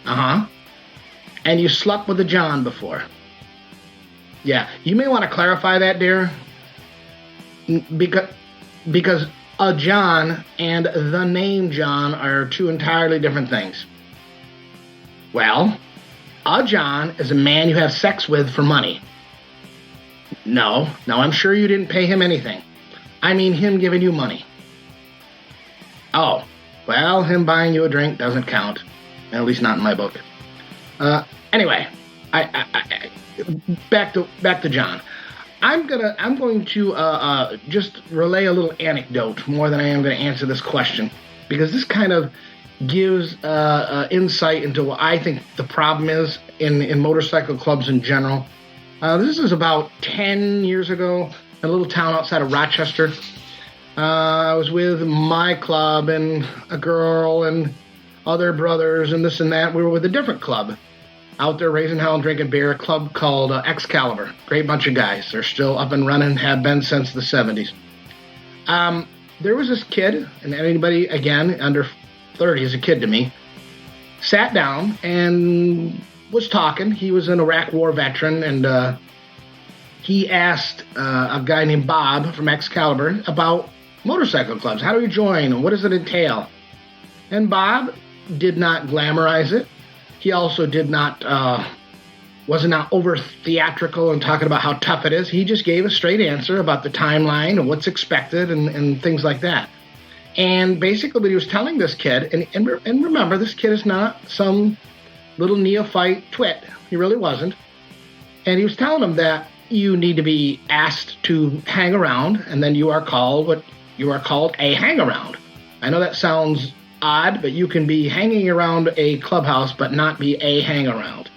Uh-huh. And you slept with a John before. Yeah, you may want to clarify that, dear. Because a John and the name John are two entirely different things. Well, a John is a man you have sex with for money. No, I'm sure you didn't pay him anything. I mean him giving you money. Oh, well, him buying you a drink doesn't count. At least not in my book. Anyway, I back to John. I'm going to just relay a little anecdote more than I am going to answer this question, because this kind of gives insight into what I think the problem is in motorcycle clubs in general. This is about 10 years ago. in a little town outside of Rochester. I was with my club and a girl and other brothers and this and that. We were with a different club out there raising hell and drinking beer, a club called Excalibur. Great bunch of guys. They're still up and running, have been since the 70s. There was this kid, and anybody, again, under 30 is a kid to me, sat down and was talking. He was an Iraq War veteran, and he asked a guy named Bob from Excalibur about motorcycle clubs. How do you join, and what does it entail? And Bob did not glamorize it. He also did not, wasn't not over theatrical and talking about how tough it is. He just gave a straight answer about the timeline and what's expected and things like that. And basically what he was telling this kid, and remember, this kid is not some little neophyte twit. He really wasn't. And he was telling him that you need to be asked to hang around, and then you are called what you are called a hang-around. I know that sounds odd, but you can be hanging around a clubhouse but not be a hang-around.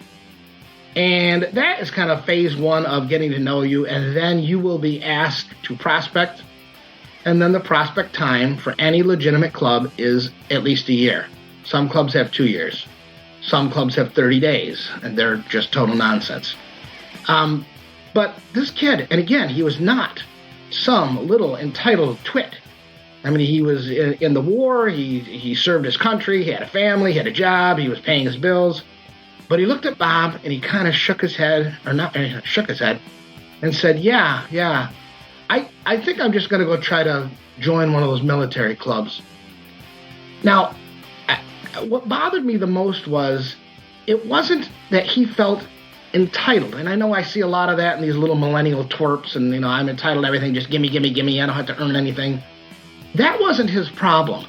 And that is kind of phase one of getting to know you, and then you will be asked to prospect, and then the prospect time for any legitimate club is at least a year. Some clubs have 2 years. Some clubs have 30 days, and they're just total nonsense. But this kid, and again, he was not some little entitled twit. I mean, he was in the war, he served his country, he had a family, he had a job, he was paying his bills. But he looked at Bob and he kind of shook his head, and said, yeah, I think I'm just going to go try to join one of those military clubs. Now, what bothered me the most was, it wasn't that he felt entitled. And I know I see a lot of that in these little millennial twerps, and, you know, I'm entitled to everything, just gimme, I don't have to earn anything. That wasn't his problem.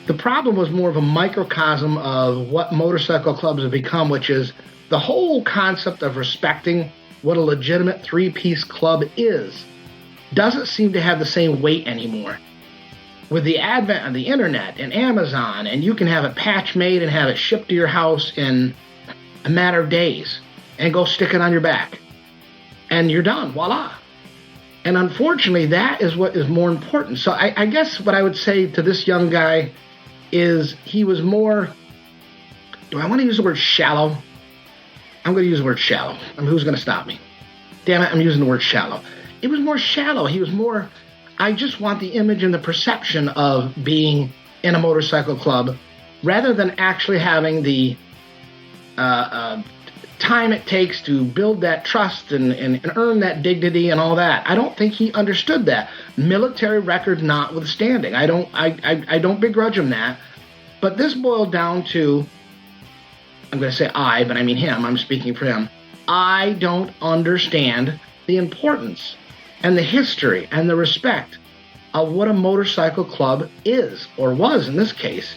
The problem was more of a microcosm of what motorcycle clubs have become, which is the whole concept of respecting what a legitimate three-piece club is doesn't seem to have the same weight anymore. With the advent of the internet and Amazon, and you can have a patch made and have it shipped to your house in a matter of days and go stick it on your back, and you're done, voila. And unfortunately, that is what is more important. So I guess what I would say to this young guy is he was more, do I want to use the word shallow? I'm going to use the word shallow. I mean, who's going to stop me? Damn it, I'm using the word shallow. It was more shallow. He was more, I just want the image and the perception of being in a motorcycle club rather than actually having the time it takes to build that trust and earn that dignity and all that. I don't think he understood that. Military record notwithstanding. I don't begrudge him that. But this boiled down to, I'm going to say I, but I mean him. I'm speaking for him. I don't understand the importance and the history and the respect of what a motorcycle club is, or was in this case.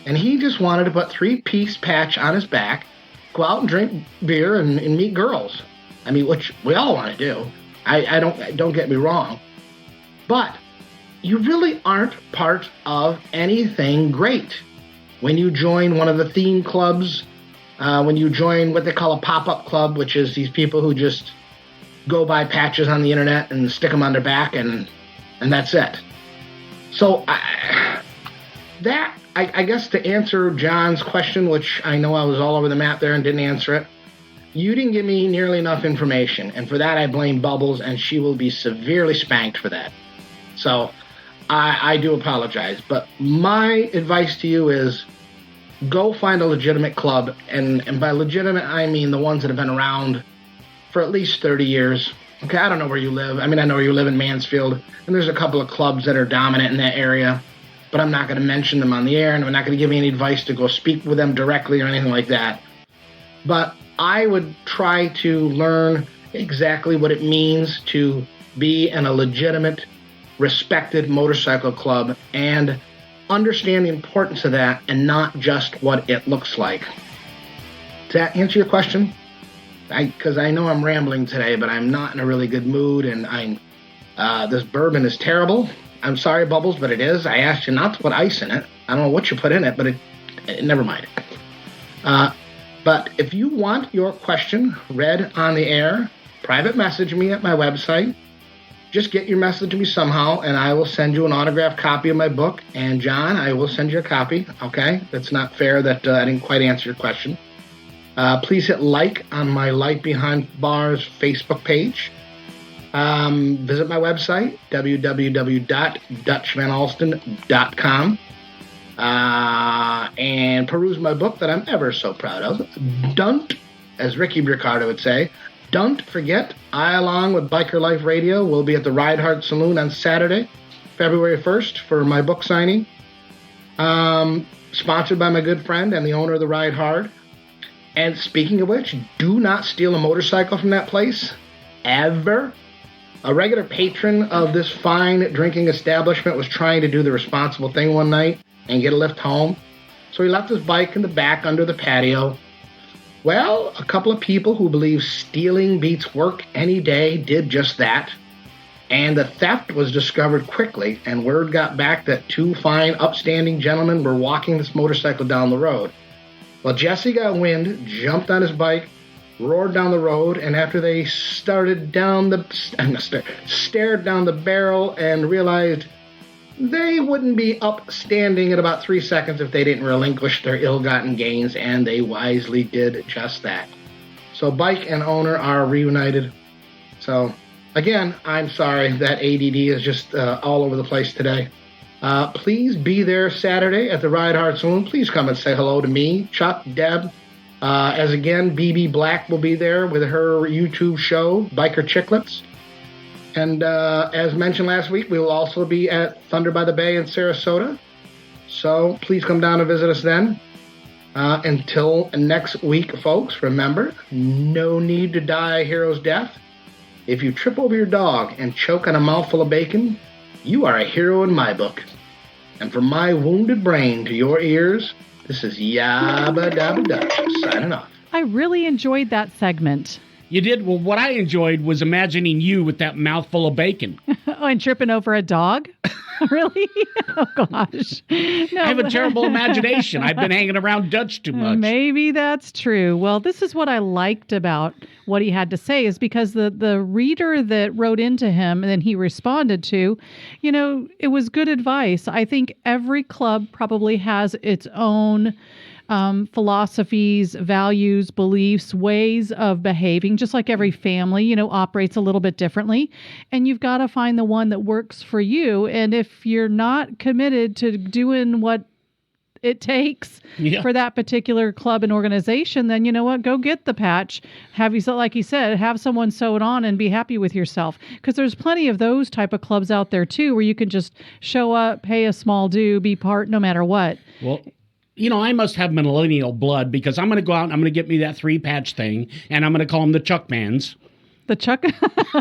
And he just wanted to put three-piece patch on his back, go out and drink beer and meet girls. I mean, which we all want to do. I don't get me wrong. But you really aren't part of anything great when you join one of the theme clubs, when you join what they call a pop-up club, which is these people who just go buy patches on the internet and stick them on their back, and that's it. So I guess to answer John's question, which I know I was all over the map there and didn't answer it, you didn't give me nearly enough information, and for that I blame Bubbles, and she will be severely spanked for that. So I do apologize, but my advice to you is go find a legitimate club, and by legitimate I mean the ones that have been around for at least 30 years. Okay, I don't know where you live. I mean, I know you live in Mansfield, and there's a couple of clubs that are dominant in that area, but I'm not going to mention them on the air, and I'm not going to give you any advice to go speak with them directly or anything like that. But I would try to learn exactly what it means to be in a legitimate, respected motorcycle club and understand the importance of that and not just what it looks like. Does that answer your question? Because I know I'm rambling today, but I'm not in a really good mood, and this bourbon is terrible. I'm sorry, Bubbles, but it is. I asked you not to put ice in it. I don't know what you put in it, but never mind. But if you want your question read on the air, private message me at my website, just get your message to me somehow, and I will send you an autographed copy of my book. And John, I will send you a copy, okay? That's not fair that I didn't quite answer your question. Please hit like on my Light Behind Bars Facebook page. Visit my website, www.dutchvanalstin.com, and peruse my book that I'm ever so proud of. Don't, as Ricky Ricardo would say, don't forget, I, along with Biker Life Radio, will be at the Ride Hard Saloon on Saturday, February 1st, for my book signing. Sponsored by my good friend and the owner of the Ride Hard. And speaking of which, do not steal a motorcycle from that place, ever. A regular patron of this fine drinking establishment was trying to do the responsible thing one night and get a lift home. So he left his bike in the back under the patio. Well, a couple of people who believe stealing beats work any day did just that. And the theft was discovered quickly, and word got back that two fine, upstanding gentlemen were walking this motorcycle down the road. Well, Jesse got wind, jumped on his bike, roared down the road, and after they stared down the barrel and realized they wouldn't be upstanding in about 3 seconds if they didn't relinquish their ill-gotten gains, and they wisely did just that. So bike and owner are reunited. So, again, I'm sorry that ADD is just all over the place today. Please be there Saturday at the Ride Hard Saloon. Please come and say hello to me, Chuck, Deb. As again, BB Black will be there with her YouTube show, Biker Chicklets. And as mentioned last week, we will also be at Thunder by the Bay in Sarasota. So please come down and visit us then. Until next week, folks, remember, no need to die a hero's death. If you trip over your dog and choke on a mouthful of bacon, you are a hero in my book. And from my wounded brain to your ears, this is Yabba Dabba Dutch signing off. I really enjoyed that segment. You did? Well, what I enjoyed was imagining you with that mouthful of bacon. Oh, and tripping over a dog? Really? Oh, gosh. No. I have a terrible imagination. I've been hanging around Dutch too much. Maybe that's true. Well, this is what I liked about what he had to say, is because the reader that wrote into him and then he responded to, it was good advice. I think every club probably has its own philosophies, values, beliefs, ways of behaving, just like every family, operates a little bit differently. And you've got to find the one that works for you. And if you're not committed to doing what it takes for that particular club and organization, then you know what? Go get the patch. Like you said, have someone sew it on and be happy with yourself. Because there's plenty of those type of clubs out there too, where you can just show up, pay a small due, be part no matter what. Well, I must have millennial blood, because I'm going to go out and I'm going to get me that 3-patch thing, and I'm going to call them the Chuckmans. The Chuck?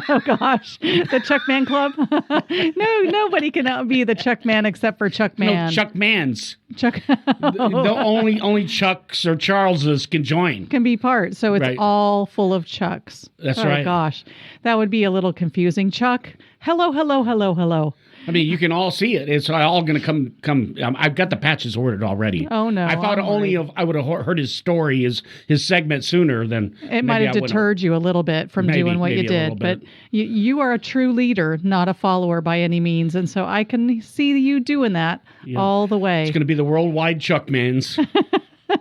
Oh, gosh. The Chuckman Club? No, nobody can be the Chuckman except for Chuckman. No, Chuckmans. Chuck. The only Chucks or Charleses can join. Can be part. So it's right. All full of Chucks. That's right. Oh, gosh. That would be a little confusing. Chuck, hello, hello, hello, hello. I mean, you can all see it. It's all going to come. I've got the patches ordered already. Oh, no. I thought I would have heard his story, his segment sooner than it might have deterred you a little bit from doing what you did. But you are a true leader, not a follower by any means. And so I can see you doing that all the way. It's going to be the worldwide Chuckmans.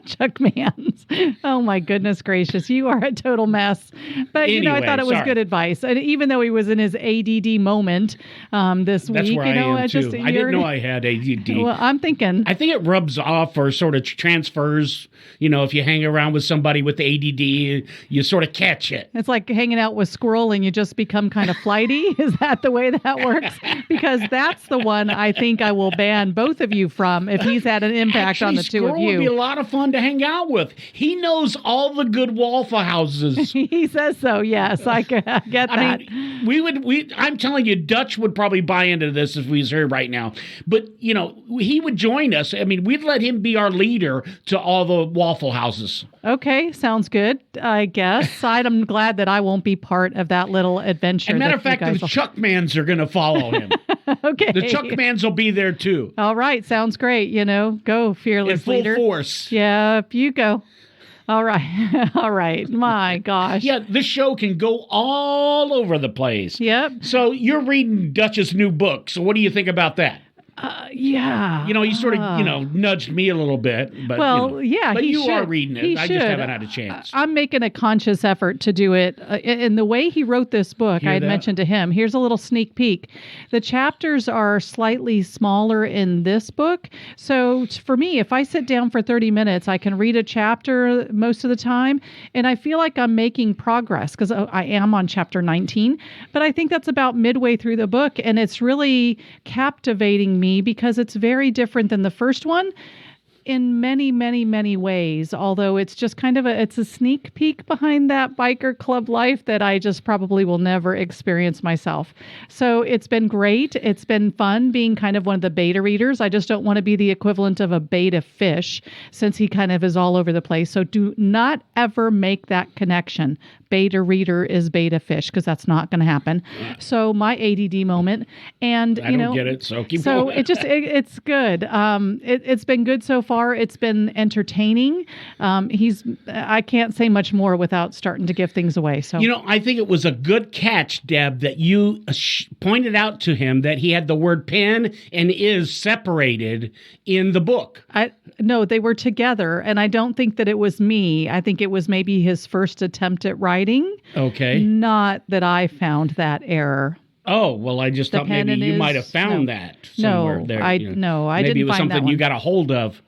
Chuckmans. Oh, my goodness gracious. You are a total mess. But, anyway, I thought it was good advice. And even though he was in his ADD moment this week. That's where I am, too. I didn't know I had ADD. Well, I think it rubs off or sort of transfers. If you hang around with somebody with ADD, you sort of catch it. It's like hanging out with Squirrel and you just become kind of flighty. Is that the way that works? Because that's the one I think I will ban both of you from if he's had an impact on the two of you. Squirrel would be a lot of fun to hang out with. He knows all the good Waffle Houses. He says so, yes. I get that. I mean, I'm telling you, Dutch would probably buy into this if we was here right now. But, he would join us. I mean, we'd let him be our leader to all the Waffle Houses. Okay, sounds good, I guess. I'm glad that I won't be part of that little adventure. As a matter of fact, the Chuckmans are going to follow him. Okay. The Chuckmans will be there, too. All right, sounds great. Go, fearless leader. In full force. Yep, you go. All right. All right. My gosh. Yeah, this show can go all over the place. Yep. So you're reading Dutch's new book. So what do you think about that? Yeah. You sort of, nudged me a little bit. But, yeah. But he you should. are reading it. He I should. just haven't had a chance. I'm making a conscious effort to do it. In the way he wrote this book, I had mentioned to him, here's a little sneak peek. The chapters are slightly smaller in this book. So for me, if I sit down for 30 minutes, I can read a chapter most of the time. And I feel like I'm making progress because I am on chapter 19. But I think that's about midway through the book. And it's really captivating me because it's very different than the first one in many, many, many ways, although it's just kind of it's a sneak peek behind that biker club life that I just probably will never experience myself. So it's been great. It's been fun being kind of one of the beta readers. I just don't want to be the equivalent of a beta fish since he kind of is all over the place. So do not ever make that connection. Beta reader is beta fish because that's not going to happen. So my ADD moment, and I don't get it. So keep so going. it's good. It's been good so far. It's been entertaining. I can't say much more without starting to give things away. So I think it was a good catch, Deb, that you pointed out to him that he had the word pen and is separated in the book. No, they were together, and I don't think that it was me. I think it was maybe his first attempt at writing. Okay. Not that I found that error. Oh, well, I just thought maybe you might have found that somewhere there. I didn't find that one. Maybe it was something you got a hold of.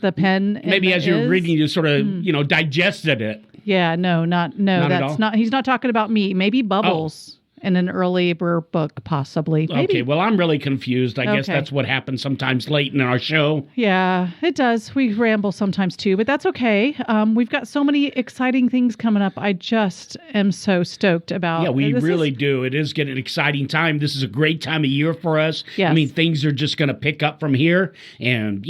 The pen. Maybe as you're reading, you sort of, digested it. Yeah, that's not. He's not talking about me. Maybe Bubbles. In an earlier book, possibly. Maybe. Okay, well, I'm really confused. I guess that's what happens sometimes late in our show. Yeah, it does. We ramble sometimes too, but that's okay. We've got so many exciting things coming up. I just am so stoked about. Yeah, we really do. It is getting an exciting time. This is a great time of year for us. Yes. I mean, things are just going to pick up from here. And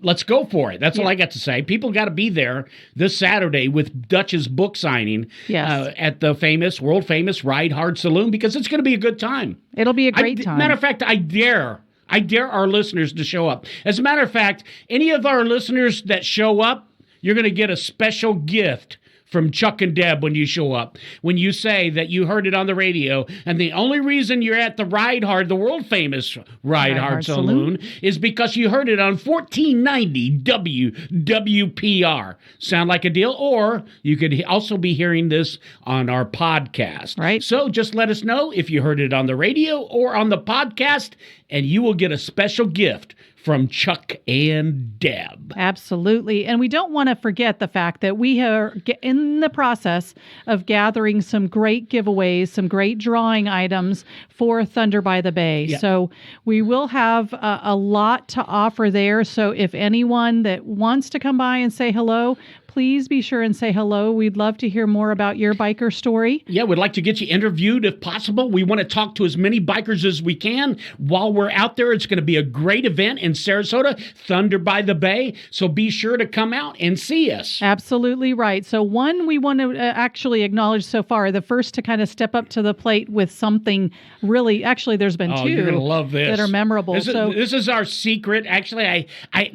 let's go for it. That's all I got to say. People got to be there this Saturday with Dutch's book signing at the world famous Ride Hard Saloon because it's going to be a good time. It'll be a great time. Matter of fact, I dare our listeners to show up. As a matter of fact, any of our listeners that show up, you're going to get a special gift from Chuck-n-Deb when you show up. When you say that you heard it on the radio, and the only reason you're at the the world famous Ride Hard Saloon is because you heard it on 1490 WWPR. Sound like a deal? Or you could also be hearing this on our podcast. Right. So just let us know if you heard it on the radio or on the podcast, and you will get a special gift from Chuck-n-Deb. Absolutely. And we don't want to forget the fact that we are in the process of gathering some great giveaways, some great drawing items for Thunder by the Bay. Yeah. So we will have a lot to offer there. So if anyone that wants to come by and say hello, please be sure and say hello. We'd love to hear more about your biker story. Yeah, we'd like to get you interviewed if possible. We want to talk to as many bikers as we can while we're out there. It's going to be a great event in Sarasota, Thunder by the Bay. So be sure to come out and see us. Absolutely right. So one we want to actually acknowledge so far, the first to kind of step up to the plate with something really, actually there's been two you're going to love this. That are memorable. This is our secret. Actually,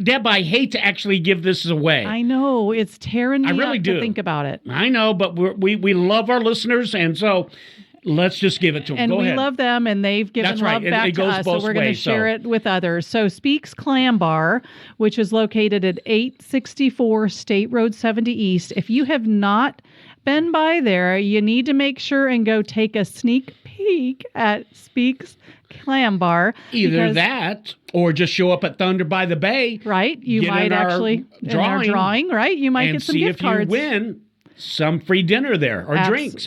Deb, I hate to actually give this away. I know. It's tearing me up to think about it. I know, but we love our listeners, and so let's just give it to them. And Go ahead. we love them, and they've given love back to us, so we're going to share it with others. So Speaks Clam Bar, which is located at 864 State Road 70 East. If you have not been by there, you need to make sure and go take a sneak peek at Speaks Clam Bar. Either that or just show up at Thunder by the Bay. Right. You might actually in our drawing, right? You might get some gift cards. And see if you win some free dinner there or drinks,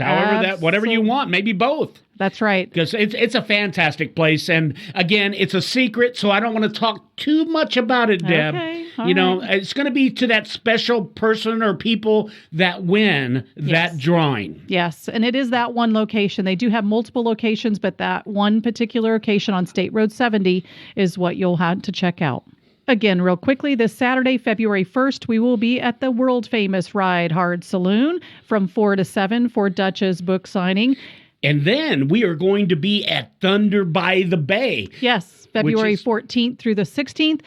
whatever you want, maybe both. That's right. Because it's a fantastic place. And again, it's a secret, so I don't want to talk too much about it, Deb. Okay. It's going to be to that special person or people that win that drawing. Yes, and it is that one location. They do have multiple locations, but that one particular location on State Road 70 is what you'll have to check out. Again, real quickly, this Saturday, February 1st, we will be at the world-famous Ride Hard Saloon from 4 to 7 for Dutch's book signing. And then we are going to be at Thunder by the Bay. Yes, February 14th through the 16th.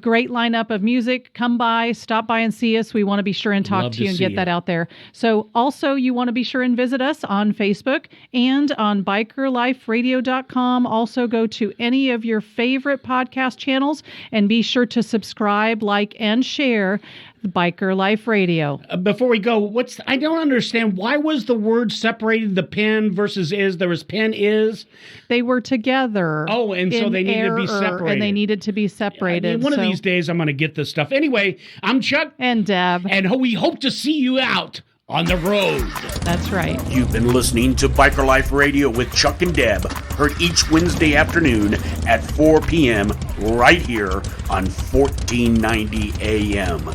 Great lineup of music. Come by, stop by and see us. We want to be sure and talk to you and get that out there. So also you want to be sure and visit us on Facebook and on bikerliferadio.com. Also go to any of your favorite podcast channels and be sure to subscribe, like, and share Biker Life Radio. Before we go, I don't understand. Why was the word separated, the pen versus is? There was pen is? They were together. Oh, and so they needed to be separated. And they needed to be separated. I mean, one of these days I'm going to get this stuff. Anyway, I'm Chuck. And Deb. And we hope to see you out on the road. That's right. You've been listening to Biker Life Radio with Chuck and Deb, heard each Wednesday afternoon at 4 p.m. right here on 1490 AM.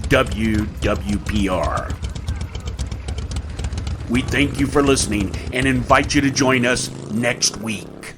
WWPR. We thank you for listening and invite you to join us next week.